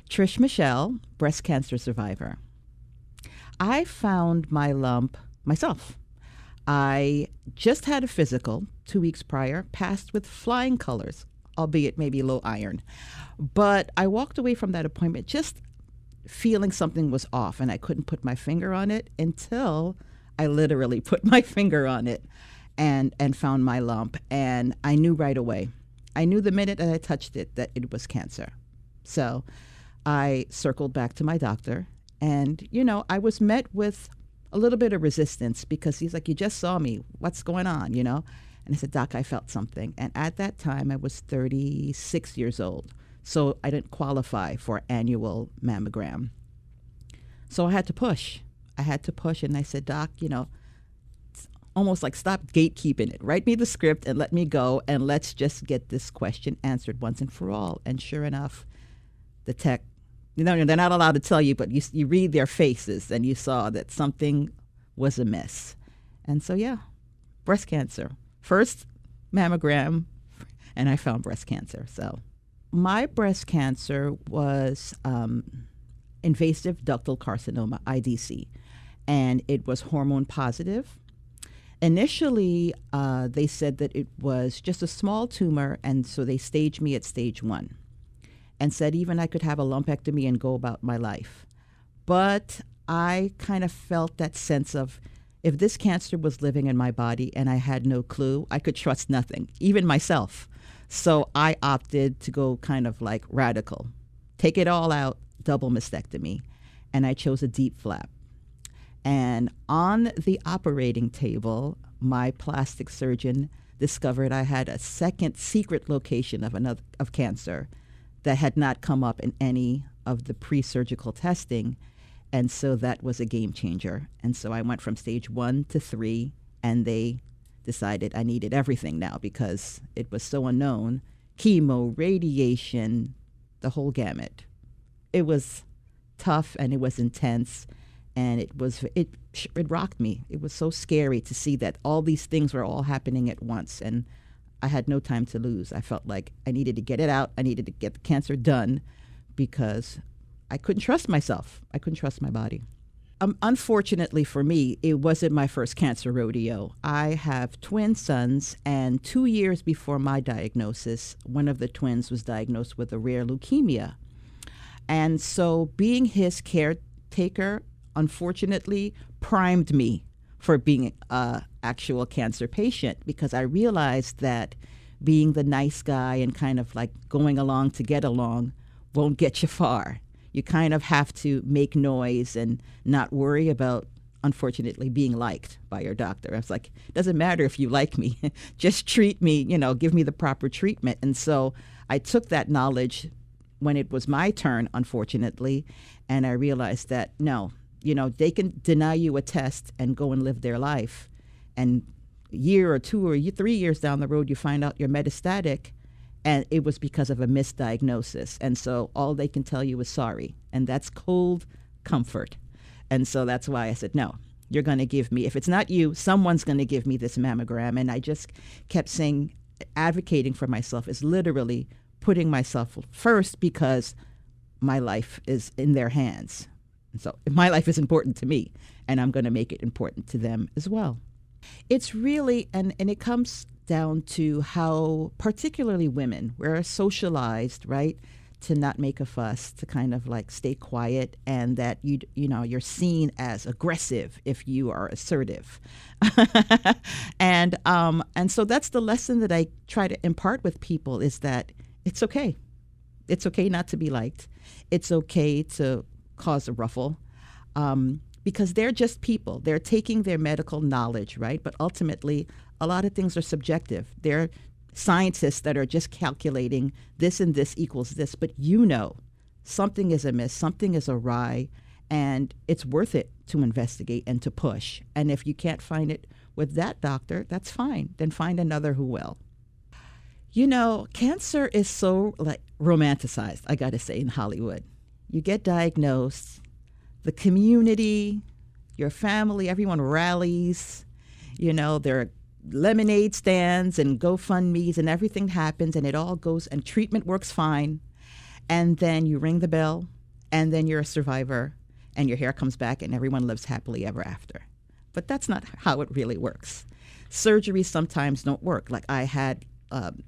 Trish Michelle, breast cancer survivor. I found my lump myself. I just had a physical 2 weeks prior, passed with flying colors, albeit maybe low iron. But I walked away from that appointment just feeling something was off, and I couldn't put my finger on it until I literally put my finger on it and found my lump. And I knew right away. I knew the minute that I touched it that it was cancer. So I circled back to my doctor, and, I was met with a little bit of resistance because he's like, you just saw me. What's going on, And I said, Doc, I felt something. And at that time, I was 36 years old. So I didn't qualify for annual mammogram. So I had to push. And I said, Doc, it's almost like stop gatekeeping it. Write me the script and let me go, and let's just get this question answered once and for all. And sure enough, the tech, they're not allowed to tell you, but you read their faces, and you saw that something was amiss. And so, yeah, breast cancer. First mammogram, and I found breast cancer. So my breast cancer was invasive ductal carcinoma, IDC, and it was hormone positive. Initially, they said that it was just a small tumor, and so they staged me at stage 1 and said even I could have a lumpectomy and go about my life. But I kind of felt that sense of, if this cancer was living in my body and I had no clue, I could trust nothing, even myself. So I opted to go kind of like radical, take it all out, double mastectomy, and I chose a DIEP flap. And on the operating table, my plastic surgeon discovered I had a second secret location of cancer that had not come up in any of the pre-surgical testing. And so that was a game changer. And so I went from stage 1 to 3, and they decided I needed everything now because it was so unknown. Chemo, radiation, the whole gamut. It was tough, and it was intense, and it rocked me. It was so scary to see that all these things were all happening at once, and I had no time to lose. I felt like I needed to get it out. I needed to get the cancer done because I couldn't trust myself. I couldn't trust my body. Unfortunately for me, it wasn't my first cancer rodeo. I have twin sons, and 2 years before my diagnosis, one of the twins was diagnosed with a rare leukemia. And so being his caretaker, unfortunately, primed me for being an actual cancer patient, because I realized that being the nice guy and kind of like going along to get along won't get you far. You kind of have to make noise and not worry about, unfortunately, being liked by your doctor. I was like, it doesn't matter if you like me, just treat me, give me the proper treatment. And so I took that knowledge when it was my turn, unfortunately, and I realized that no, they can deny you a test and go and live their life. And a year or 2 or 3 years down the road, you find out you're metastatic, and it was because of a misdiagnosis. And so all they can tell you is sorry, and that's cold comfort. And so that's why I said, no, you're going to give me, if it's not you, someone's going to give me this mammogram. And I just kept saying, advocating for myself is literally putting myself first, because my life is in their hands. And so my life is important to me, and I'm going to make it important to them as well. It's really, and it comes down to how, particularly women, we're socialized, right, to not make a fuss, to kind of like stay quiet, and that you're seen as aggressive if you are assertive. and so that's the lesson that I try to impart with people, is that it's okay. It's okay not to be liked. It's okay to cause a ruffle, because they're just people. They're taking their medical knowledge, right? But ultimately, a lot of things are subjective. They're scientists that are just calculating this and this equals this, but something is amiss, something is awry, and it's worth it to investigate and to push. And if you can't find it with that doctor, that's fine. Then find another who will. Cancer is so romanticized, I got to say, in Hollywood. You get diagnosed, the community, your family, everyone rallies. There are lemonade stands and GoFundMes, and everything happens, and it all goes, and treatment works fine. And then you ring the bell, and then you're a survivor and your hair comes back and everyone lives happily ever after. But that's not how it really works. Surgeries sometimes don't work. Like I had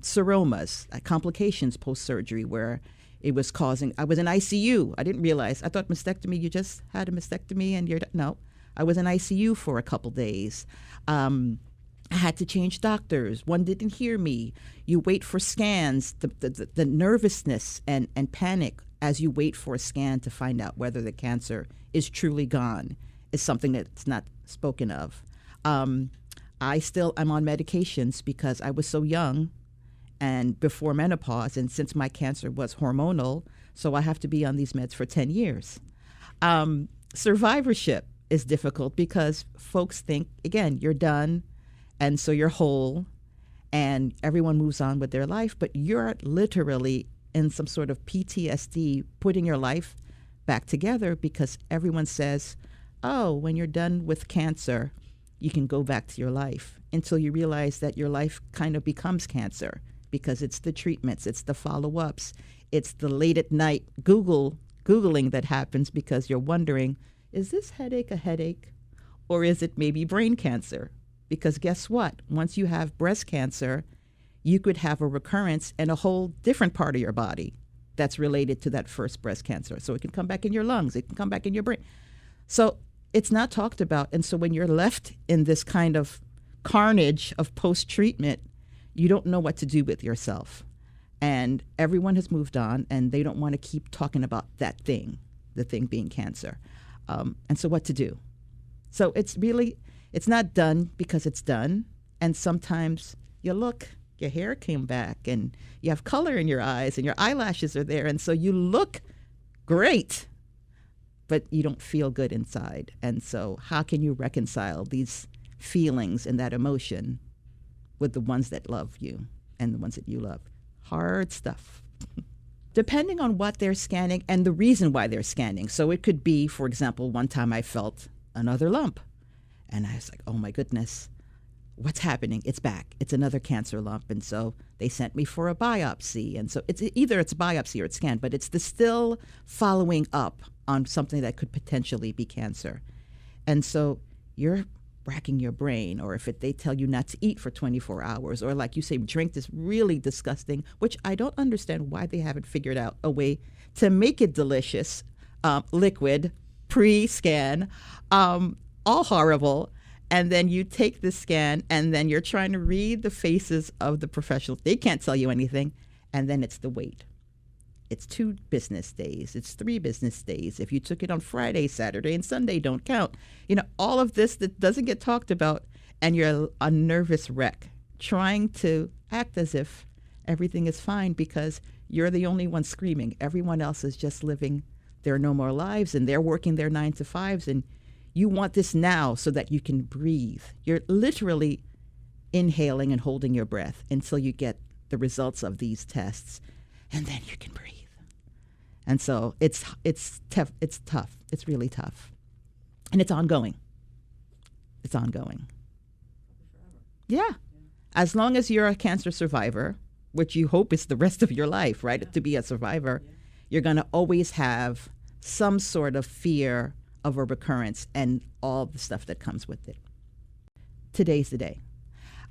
seromas, complications post-surgery where it was causing, I was in ICU. I didn't realize. I thought mastectomy, you just had a mastectomy and no. I was in ICU for a couple days. I had to change doctors. One didn't hear me. You wait for scans, the nervousness and panic as you wait for a scan to find out whether the cancer is truly gone is something that's not spoken of. I'm on medications because I was so young and before menopause, and since my cancer was hormonal, so I have to be on these meds for 10 years. Survivorship is difficult because folks think, again, you're done, and so you're whole, and everyone moves on with their life, but you're literally in some sort of PTSD, putting your life back together because everyone says, oh, when you're done with cancer, you can go back to your life, until you realize that your life kind of becomes cancer because it's the treatments, it's the follow-ups, it's the late at night Googling that happens because you're wondering, is this headache a headache or is it maybe brain cancer? Because guess what? Once you have breast cancer, you could have a recurrence in a whole different part of your body that's related to that first breast cancer. So it can come back in your lungs, it can come back in your brain. So it's not talked about. And so when you're left in this kind of carnage of post-treatment, you don't know what to do with yourself. And everyone has moved on and they don't want to keep talking about that thing, the thing being cancer. And so what to do? So it's not done because it's done. And sometimes you look, your hair came back and you have color in your eyes and your eyelashes are there. And so you look great, but you don't feel good inside. And so how can you reconcile these feelings and that emotion with the ones that love you and the ones that you love? Hard stuff. Depending on what they're scanning and the reason why they're scanning. So it could be, for example, one time I felt another lump and I was like, oh my goodness, what's happening? It's back. It's another cancer lump. And so they sent me for a biopsy. And so it's either it's a biopsy or it's scanned, but it's the still following up on something that could potentially be cancer. And so you're racking your brain, or if they tell you not to eat for 24 hours, or like you say, drink this really disgusting, which I don't understand why they haven't figured out a way to make it delicious, liquid, pre-scan, all horrible. And then you take the scan and then you're trying to read the faces of the professionals. They can't tell you anything. And then it's the wait. It's 2 business days. It's 3 business days. If you took it on Friday, Saturday, and Sunday don't count. All of this that doesn't get talked about, and you're a nervous wreck trying to act as if everything is fine because you're the only one screaming. Everyone else is just living their normal lives and they're working their 9 to 5s, and you want this now so that you can breathe. You're literally inhaling and holding your breath until you get the results of these tests, and then you can breathe. And so it's tough. It's tough. It's really tough. And it's ongoing. It's ongoing. Yeah. As long as you're a cancer survivor, which you hope is the rest of your life, right? Yeah. To be a survivor, you're going to always have some sort of fear of a recurrence and all the stuff that comes with it. Today's the day.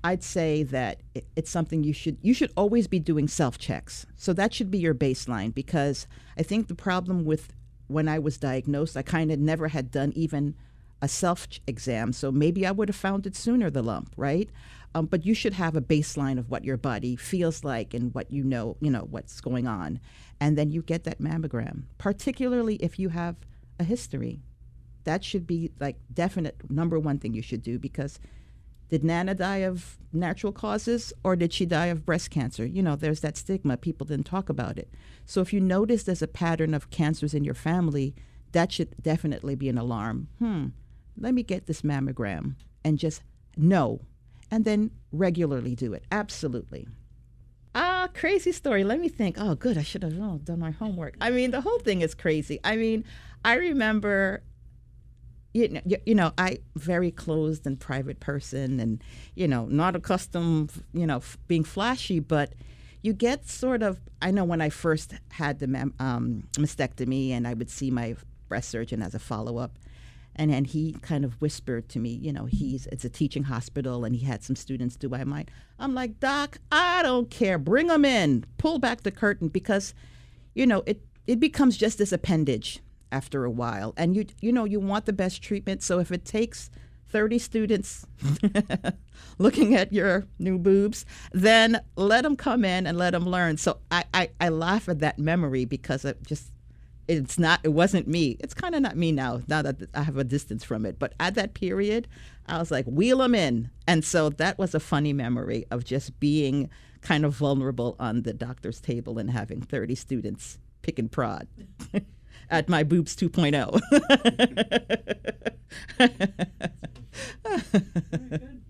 I'd say that it's something you should always be doing self-checks. So that should be your baseline, because I think the problem with when I was diagnosed, I kind of never had done even a self-exam. So maybe I would have found it sooner, the lump, right? But you should have a baseline of what your body feels like and what you know what's going on. And then you get that mammogram, particularly if you have a history. That should be like definite number one thing you should do, because did Nana die of natural causes or did she die of breast cancer? There's that stigma. People didn't talk about it. So if you notice there's a pattern of cancers in your family, that should definitely be an alarm. Let me get this mammogram and just know. And then regularly do it. Absolutely. Crazy story. Let me think. Oh, good. I should have done my homework. I mean, the whole thing is crazy. I mean, I remember... I very closed and private person, and not accustomed, being flashy. But you get sort of, I know when I first had the mastectomy and I would see my breast surgeon as a follow-up, and then he kind of whispered to me, it's a teaching hospital and he had some students do I'm like, Doc, I don't care. Bring them in. Pull back the curtain because, it becomes just this appendage after a while. And you want the best treatment. So if it takes 30 students looking at your new boobs, then let them come in and let them learn. So I laugh at that memory because it wasn't me. It's kind of not me now that I have a distance from it. But at that period, I was like, wheel them in. And so that was a funny memory of just being kind of vulnerable on the doctor's table and having 30 students pick and prod at my boobs 2.0.